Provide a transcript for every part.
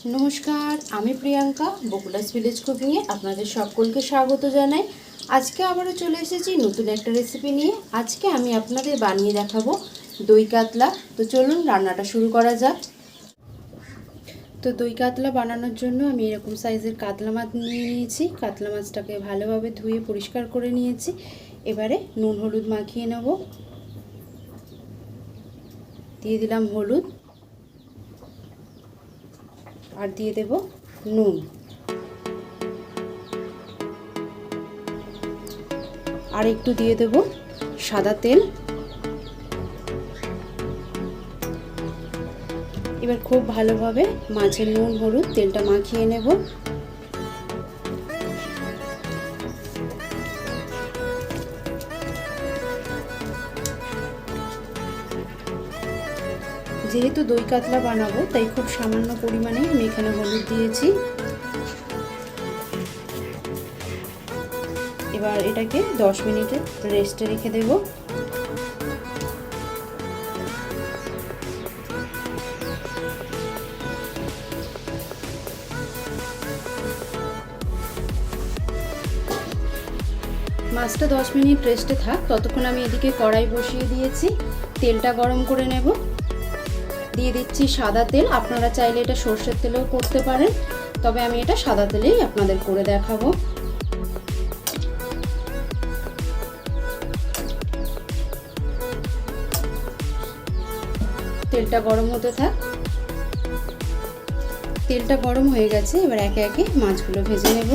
নমস্কার, আমি প্রিয়াঙ্কা বকুলাস ভিলেজ কুকিংয়ে আপনাদের সকলকে স্বাগত জানাই। আজকে আবারও চলে এসেছি নতুন একটা রেসিপি নিয়ে। আজকে আমি আপনাদের বানিয়ে দেখাবো দই কাতলা। তো চলুন রান্নাটা শুরু করা যাক। তো দই কাতলা বানানোর জন্য আমি এরকম সাইজের কাতলা মাছ নিয়ে নিয়েছি। কাতলা মাছটাকে ভালোভাবে ধুয়ে পরিষ্কার করে নিয়েছি। এবারে নুন হলুদ মাখিয়ে নেব। দিয়ে দিলাম হলুদ আর দিয়ে দেব নুন। আর একটু দিয়ে দেব সাদা তেল। এবার খুব ভালোভাবে মাছের নুন হলুদ তেলটা মাখিয়ে নেব। যেহেতু দই কাতলা বানাবো তাই খুব সামান্য পরিমাণে আমি এখানে হলুদ দিয়েছি। এবার এটাকে 10 মিনিটের রেস্টে রেখে দেব। মাছটা 10 মিনিট রেস্টে থাক, ততক্ষণ আমি এদিকে কড়াই বসিয়ে দিয়েছি। তেলটা গরম করে নেব। দিয়ে দিচ্ছি সাদা তেল। আপনারা চাইলে এটা সর্ষের তেলেও করতে পারেন, তবে আমি এটা সাদা তেলেই আপনাদের করে দেখাবো। তেলটা গরম হতে থাক। তেলটা গরম হয়ে গেছে, এবার একে একে মাছগুলো ভেজে নেব।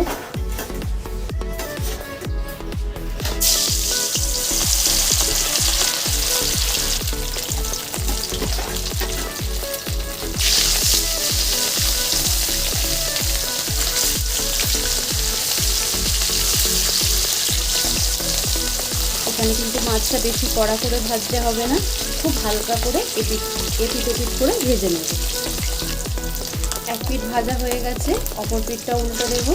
এখানে কিন্তু মাছটা বেশি কড়া করে ভাজতে হবে না, খুব হালকা করে এপিট ওপিট করে ভেজে নেব। এক পিঠ ভাজা হয়ে গেছে, অপর পিঠটা উল্টে দেব।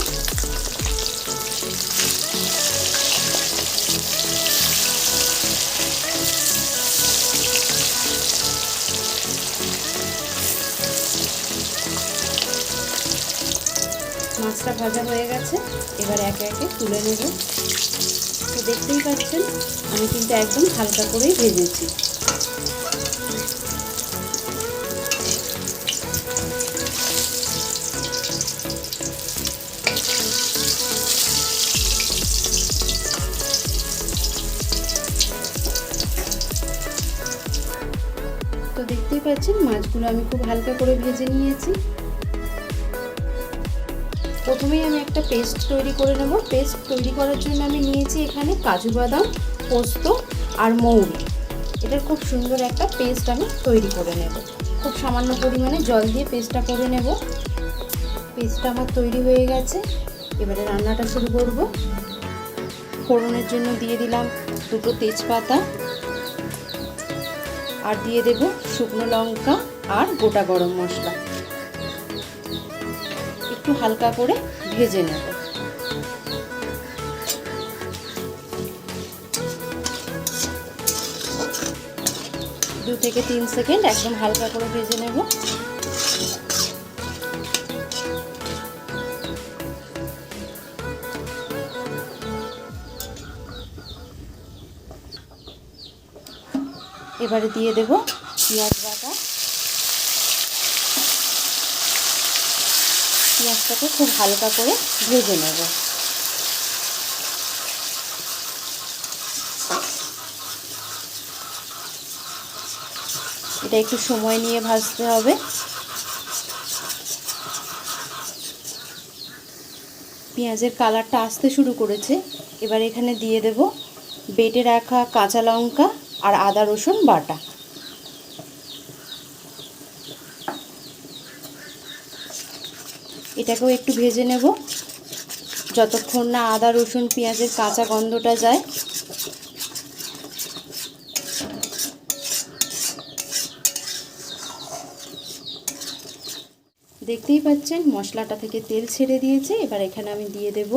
মাছটা ভাজা হয়ে গেছে, এবার একে একে তুলে নেব। তো দেখতেই পাচ্ছেন আমি কিন্তু একদম হালকা করেই ভেজেছি। তো দেখতেই পাচ্ছেন মাছগুলো আমি খুব হালকা করে ভেজে নিয়েছি। প্রথমেই আমি একটা পেস্ট তৈরি করে নেব। পেস্ট তৈরি করার জন্য আমি নিয়েছি এখানে কাজু বাদাম, পোস্ত আর মৌরি। এটার খুব সুন্দর একটা পেস্ট আমি তৈরি করে নেব। খুব সামান্য পরিমাণে জল দিয়ে পেস্টটা করে নেব। পেস্টটা আমার তৈরি হয়ে গেছে, এবারে রান্নাটা শুরু করব। ফোড়নের জন্য দিয়ে দিলাম 2টো তেজপাতা, আর দিয়ে দেব শুকনো লঙ্কা আর গোটা গরম মশলা। একটু হালকা করে ভেজে নেব। 2 থেকে 3 সেকেন্ড একদম হালকা করে ভেজে নেব। এবারে দিয়ে দেব পেঁয়াজ বাটা। পেঁয়াজটাকে খুব হালকা করে ভেজে নেব। এটা একটু সময় নিয়ে ভাজতে হবে। পেঁয়াজের কালারটা আসতে শুরু করেছে, এবার এখানে দিয়ে দেব বেটে রাখা কাঁচা লঙ্কা আর আদা রসুন বাটা। এটাকেও একটু ভেজে নেব, যতক্ষণ না আদা রসুন পেঁয়াজের কাঁচা গন্ধটা যায়। দেখতেই পাচ্ছেন মশলাটা থেকে তেল ছেড়ে দিয়েছে। এবার এখানে আমি দিয়ে দেব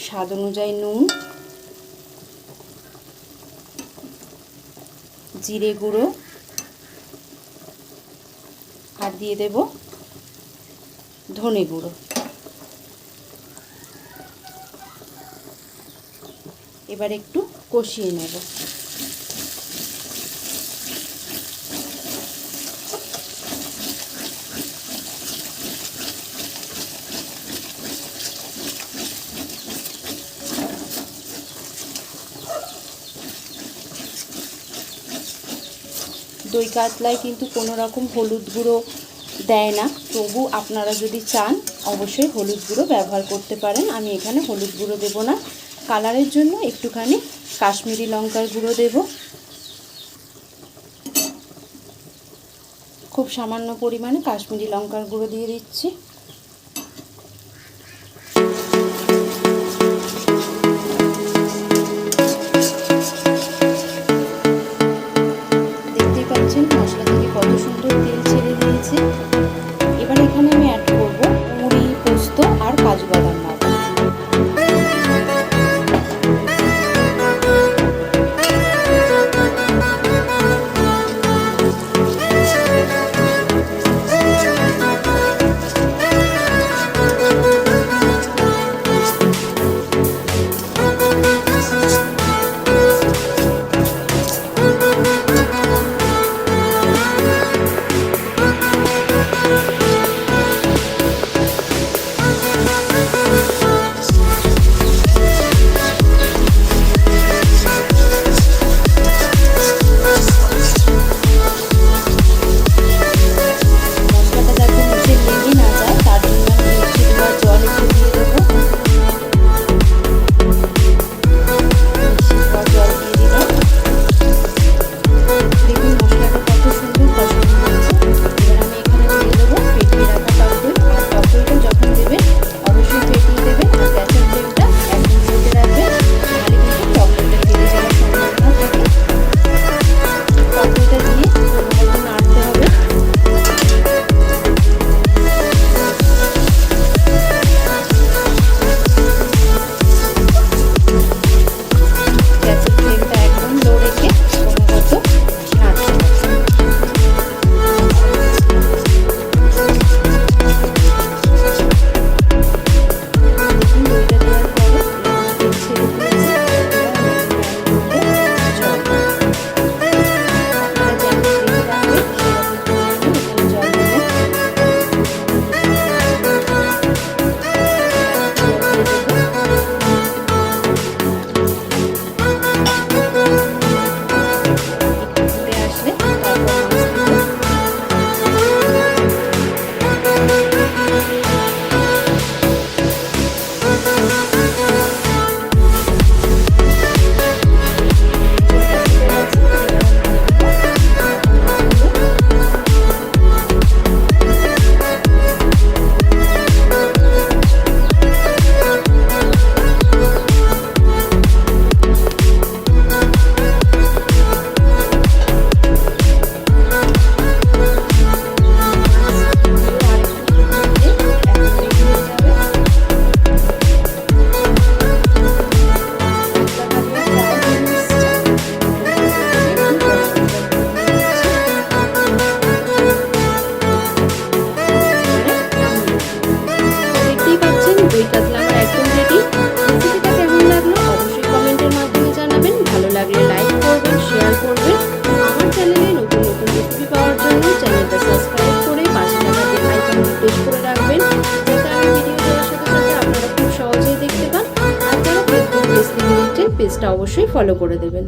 স্বাদ অনুযায়ী নুন, জিরে গুঁড়ো, 1 ধনে গুঁড়ো। এবার একটু কষিয়ে নেব। দই কাতলায় কিন্তু কোনো রকম হলুদ গুঁড়ো দেয় না, তবু আপনারা যদি চান অবশ্যই হলুদ গুঁড়ো ব্যবহার করতে পারেন। আমি এখানে হলুদ গুঁড়ো দেব না, কালারের জন্য একটুখানি কাশ্মীরি লঙ্কার গুঁড়ো দেব। খুব সামান্য পরিমাণে কাশ্মীরি লঙ্কার গুঁড়ো দিয়ে দিচ্ছি। দেখতেই পাচ্ছেন মশলা থেকে কত সুন্দর তেল ছেড়ে দিয়েছে। এবার এখানে আমি অ্যাড করব মুড়ি, পোস্ত আর কাজু বাদাম বাটা। পেজটা অবশ্যই ফলো করে দেবেন।